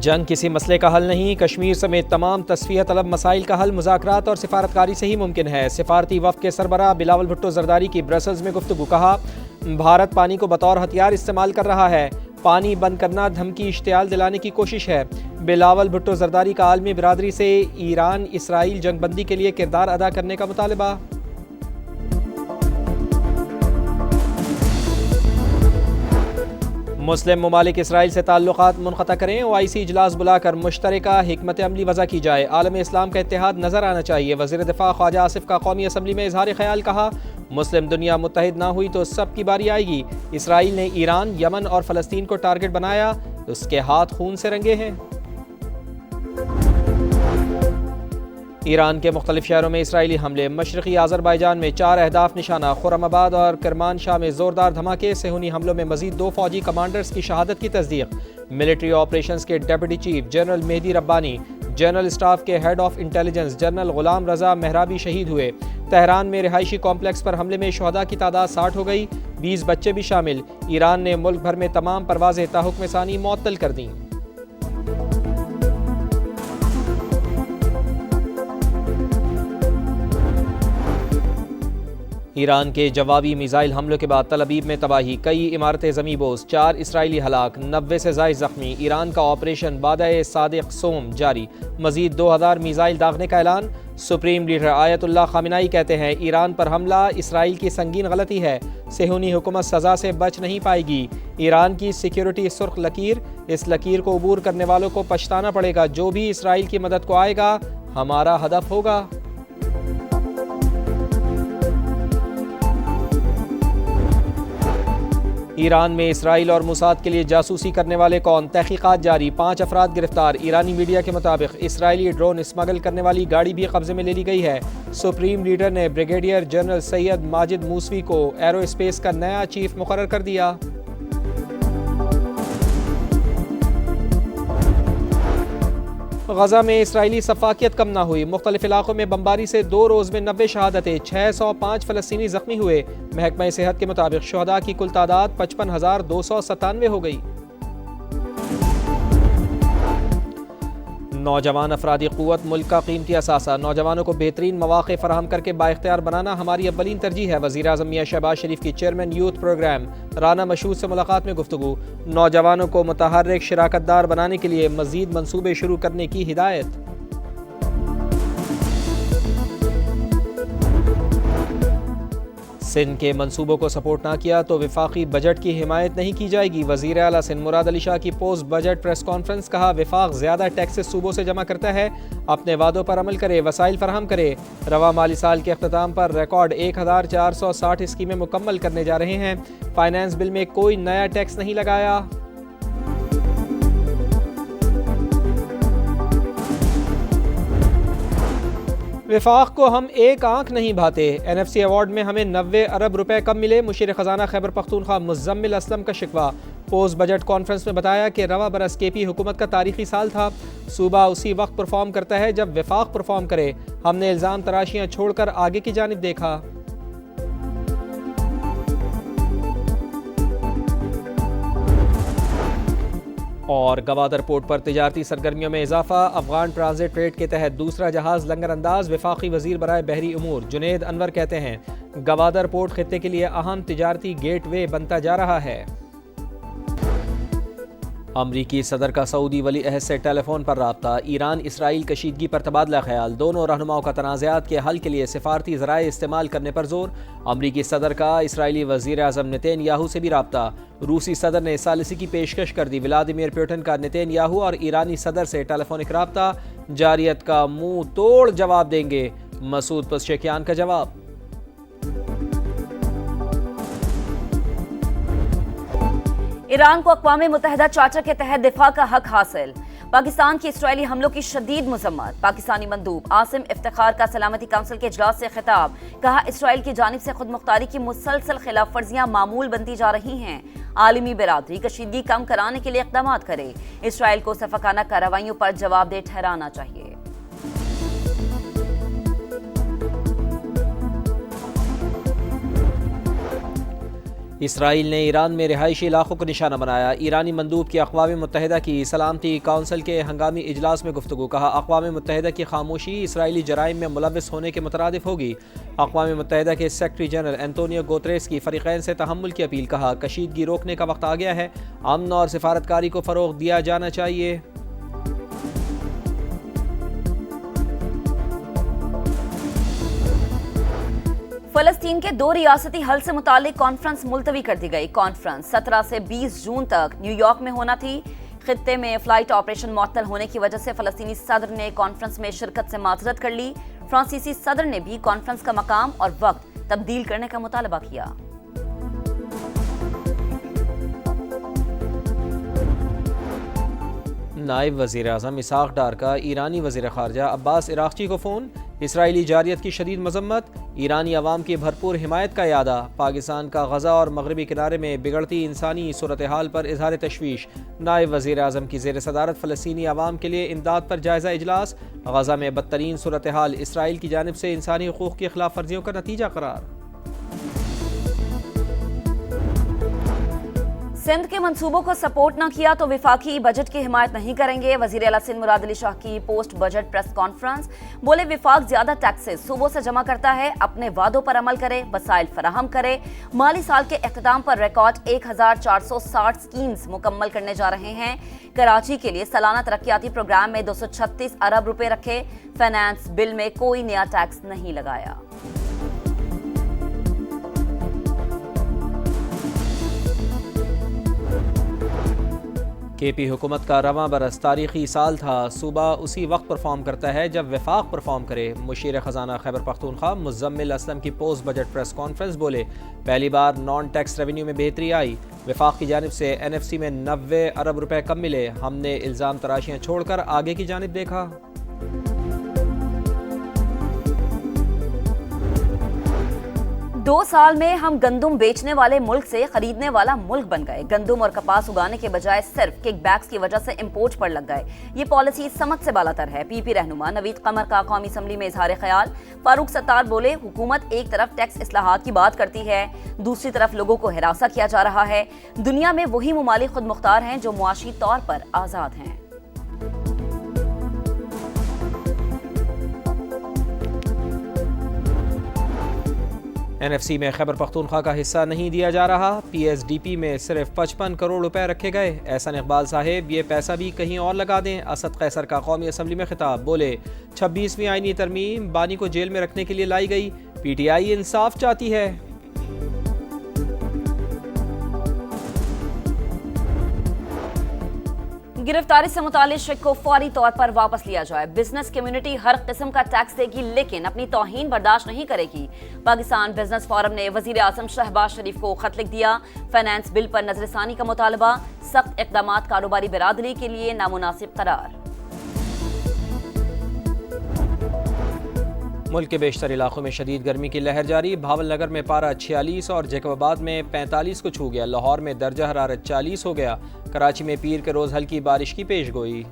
جنگ کسی مسئلے کا حل نہیں، کشمیر سمیت تمام تصفیہ طلب مسائل کا حل مذاکرات اور سفارتکاری سے ہی ممکن ہے۔ سفارتی وفد کے سربراہ بلاول بھٹو زرداری کی برسلز میں گفتگو۔ کہا بھارت پانی کو بطور ہتھیار استعمال کر رہا ہے، پانی بند کرنا دھمکی اشتعال دلانے کی کوشش ہے۔ بلاول بھٹو زرداری کا عالمی برادری سے ایران اسرائیل جنگ بندی کے لیے کردار ادا کرنے کا مطالبہ۔ مسلم ممالک اسرائیل سے تعلقات منقطع کریں، OIC اجلاس بلا کر مشترکہ حکمت عملی وضع کی جائے، عالم اسلام کا اتحاد نظر آنا چاہیے۔ وزیر دفاع خواجہ آصف کا قومی اسمبلی میں اظہار خیال۔ کہا مسلم دنیا متحد نہ ہوئی تو سب کی باری آئے گی۔ اسرائیل نے ایران، یمن اور فلسطین کو ٹارگٹ بنایا، اس کے ہاتھ خون سے رنگے ہیں۔ ایران کے مختلف شہروں میں اسرائیلی حملے، مشرقی آذربائیجان میں 4 اہداف نشانہ، خرم آباد اور کرمانشاہ میں زوردار دھماکے، صہیونی حملوں میں مزید 2 فوجی کمانڈرز کی شہادت کی تصدیق۔ ملٹری آپریشنز کے ڈپٹی چیف جنرل مہدی ربانی، جنرل اسٹاف کے head of intelligence general Ghulam رضا مہرابی شہید ہوئے۔ تہران میں رہائشی کمپلیکس پر حملے میں شہداء کی تعداد 60 ہو گئی، 20 بچے بھی شامل۔ ایران نے ملک بھر میں تمام پروازیں تاحکم ثانی معطل کر دیں۔ ایران کے جوابی میزائل حملوں کے بعد تل ابیب میں تباہی، کئی عمارتیں زمیں بوس، 4 اسرائیلی ہلاک، 90 سے زائد زخمی۔ ایران کا آپریشن بادئ صادق سوم جاری، مزید 2000 میزائل داغنے کا اعلان۔ سپریم لیڈر آیت اللہ خامنائی کہتے ہیں ایران پر حملہ اسرائیل کی سنگین غلطی ہے، صہیونی حکومت سزا سے بچ نہیں پائے گی۔ ایران کی سیکیورٹی سرخ لکیر، اس لکیر کو عبور کرنے والوں کو پچھتانا پڑے گا، جو بھی اسرائیل کی مدد کو آئے گا ہمارا ہدف ہوگا۔ ایران میں اسرائیل اور موساد کے لیے جاسوسی کرنے والے کون، تحقیقات جاری، 5 افراد گرفتار۔ ایرانی میڈیا کے مطابق اسرائیلی ڈرون اسمگل کرنے والی گاڑی بھی قبضے میں لے لی گئی ہے۔ سپریم لیڈر نے بریگیڈیئر جنرل سید ماجد موسوی کو ایرو اسپیس کا نیا چیف مقرر کر دیا۔ غزہ میں اسرائیلی سفاکیت کم نہ ہوئی، مختلف علاقوں میں بمباری سے 2 روز میں 90 شہادتیں، 605 فلسطینی زخمی ہوئے۔ محکمہ صحت کے مطابق شہداء کی کل تعداد 55,297 ہو گئی۔ نوجوان افرادی قوت ملک کا قیمتی اثاثہ، نوجوانوں کو بہترین مواقع فراہم کر کے بااختیار بنانا ہماری اولین ترجیح ہے۔ وزیر اعظم میاں شہباز شریف کی چیئرمین یوتھ پروگرام رانا مشہود سے ملاقات میں گفتگو، نوجوانوں کو متحرک شراکت دار بنانے کے لیے مزید منصوبے شروع کرنے کی ہدایت۔ سندھ کے منصوبوں کو سپورٹ نہ کیا تو وفاقی بجٹ کی حمایت نہیں کی جائے گی، وزیر اعلیٰ سندھ مراد علی شاہ کی پوسٹ بجٹ پریس کانفرنس۔ کہا وفاق زیادہ ٹیکسز صوبوں سے جمع کرتا ہے، اپنے وعدوں پر عمل کرے، وسائل فراہم کرے۔ رواں مالی سال کے اختتام پر ریکارڈ 1460 اسکیمیں مکمل کرنے جا رہے ہیں۔ فائنانس بل میں کوئی نیا ٹیکس نہیں لگایا۔ وفاق کو ہم ایک آنکھ نہیں بھاتے، NFC ایوارڈ میں ہمیں 90 ارب روپے کم ملے، مشیر خزانہ خیبر پختونخوا مزمل اسلم کا شکوہ۔ پوسٹ بجٹ کانفرنس میں بتایا کہ رواں برس KP حکومت کا تاریخی سال تھا، صوبہ اسی وقت پرفارم کرتا ہے جب وفاق پرفارم کرے، ہم نے الزام تراشیاں چھوڑ کر آگے کی جانب دیکھا۔ اور گوادر پورٹ پر تجارتی سرگرمیوں میں اضافہ، افغان ٹرانزٹ ریٹ کے تحت دوسرا جہاز لنگر انداز۔ وفاقی وزیر برائے بحری امور جنید انور کہتے ہیں گوادر پورٹ خطے کے لیے اہم تجارتی گیٹ وے بنتا جا رہا ہے۔ امریکی صدر کا سعودی ولی عہد سے ٹیلی فون پر رابطہ، ایران اسرائیل کشیدگی پر تبادلہ خیال، دونوں رہنماؤں کا تنازعات کے حل کے لیے سفارتی ذرائع استعمال کرنے پر زور۔ امریکی صدر کا اسرائیلی وزیر اعظم نتین یاہو سے بھی رابطہ، روسی صدر نے ثالثی کی پیشکش کر دی۔ ولادیمیر پوٹن کا نتین یاہو اور ایرانی صدر سے ٹیلی فونک رابطہ، جارحیت کا منہ توڑ جواب دیں گے، مسعود پزشکیان کا جواب۔ ایران کو اقوام متحدہ چارٹر کے تحت دفاع کا حق حاصل، پاکستان کی اسرائیلی حملوں کی شدید مذمت۔ پاکستانی مندوب عاصم افتخار کا سلامتی کونسل کے اجلاس سے خطاب، کہا اسرائیل کی جانب سے خود مختاری کی مسلسل خلاف ورزیاں معمول بنتی جا رہی ہیں، عالمی برادری کشیدگی کم کرانے کے لیے اقدامات کرے، اسرائیل کو صفاقانہ کارروائیوں پر جواب دہ ٹھہرانا چاہیے۔ اسرائیل نے ایران میں رہائشی علاقوں کو نشانہ بنایا، ایرانی مندوب کی اقوام متحدہ کی سلامتی کونسل کے ہنگامی اجلاس میں گفتگو، کہا اقوام متحدہ کی خاموشی اسرائیلی جرائم میں ملوث ہونے کے مترادف ہوگی۔ اقوام متحدہ کے سیکرٹری جنرل اینٹونیو گوتریس کی فریقین سے تحمل کی اپیل، کہا کشیدگی روکنے کا وقت آ گیا ہے، امن اور سفارتکاری کو فروغ دیا جانا چاہیے۔ فلسطین کے 2 ریاستی حل سے متعلق کانفرنس ملتوی کر دی گئی۔ کانفرنس 17 سے 20 جون تک نیو یارک میں ہونا تھی۔ خطے میں فلائٹ آپریشن معطل ہونے کی وجہ سے فلسطینی صدر نے کانفرنس میں شرکت سے معذرت کر لی۔ فرانسیسی صدر نے بھی کانفرنس کا مقام اور وقت تبدیل کرنے کا مطالبہ کیا۔ نائب وزیر اعظم اسحاق ڈار کا ایرانی وزیر خارجہ عباس عراقچی کو فون، اسرائیلی جارحیت کی شدید مذمت، ایرانی عوام کی بھرپور حمایت کا اعادہ، پاکستان کا غزہ اور مغربی کنارے میں بگڑتی انسانی صورتحال پر اظہار تشویش، نائب وزیر اعظم کی زیر صدارت فلسطینی عوام کے لیے امداد پر جائزہ اجلاس، غزہ میں بدترین صورتحال اسرائیل کی جانب سے انسانی حقوق کی خلاف ورزیوں کا نتیجہ قرار۔ سندھ کے منصوبوں کو سپورٹ نہ کیا تو وفاقی بجٹ کی حمایت نہیں کریں گے، وزیر اعلیٰ سندھ مراد علی شاہ کی پوسٹ بجٹ پریس کانفرنس، بولے وفاق زیادہ ٹیکسز صوبوں سے جمع کرتا ہے، اپنے وعدوں پر عمل کرے، وسائل فراہم کرے۔ مالی سال کے اختتام پر ریکارڈ 1460 سکیمز مکمل کرنے جا رہے ہیں۔ کراچی کے لیے سالانہ ترقیاتی پروگرام میں 236 ارب روپے رکھے، فائنانس بل میں کوئی نیا ٹیکس نہیں لگایا۔ کے پی حکومت کا رواں برس تاریخی سال تھا، صوبہ اسی وقت پرفارم کرتا ہے جب وفاق پرفارم کرے، مشیر خزانہ خیبر پختونخوا مزمل اسلم کی پوسٹ بجٹ پریس کانفرنس، بولے پہلی بار نان ٹیکس ریونیو میں بہتری آئی، وفاق کی جانب سے این ایف سی میں 90 ارب روپے کم ملے، ہم نے الزام تراشیاں چھوڑ کر آگے کی جانب دیکھا۔ 2 سال میں ہم گندم بیچنے والے ملک سے خریدنے والا ملک بن گئے، گندم اور کپاس اگانے کے بجائے صرف کک بیکس کی وجہ سے امپورٹ پر لگ گئے، یہ پالیسی سمجھ سے بالاتر ہے۔ پی پی رہنما نوید قمر کا قومی اسمبلی میں اظہار خیال، فاروق ستار بولے حکومت ایک طرف ٹیکس اصلاحات کی بات کرتی ہے، دوسری طرف لوگوں کو ہراساں کیا جا رہا ہے، دنیا میں وہی ممالک خود مختار ہیں جو معاشی طور پر آزاد ہیں۔ این ایف سی میں خیبر پختونخوا کا حصہ نہیں دیا جا رہا، پی ایس ڈی پی میں صرف 55 کروڑ روپے رکھے گئے، احسن اقبال صاحب یہ پیسہ بھی کہیں اور لگا دیں۔ اسد قیصر کا قومی اسمبلی میں خطاب، بولے 26ویں آئینی ترمیم بانی کو جیل میں رکھنے کے لیے لائی گئی، پی ٹی آئی انصاف چاہتی ہے۔ گرفتاری سے متعلق شک کو فوری طور پر واپس لیا جائے، بزنس کمیونٹی ہر قسم کا ٹیکس دے گی لیکن اپنی توہین برداشت نہیں کرے گی۔ پاکستان بزنس فورم نے وزیر اعظم شہباز شریف کو خط لکھ دیا، فائنانس بل پر نظر ثانی کا مطالبہ، سخت اقدامات کاروباری برادری کے لیے نامناسب قرار۔ ملک کے بیشتر علاقوں میں شدید گرمی کی لہر جاری، بھاول نگر میں پارہ 46 اور جیکب آباد میں 45 کو چھو گیا، لاہور میں درجہ حرارت 40 ہو گیا، کراچی میں پیر کے روز ہلکی بارش کی پیش گوئی۔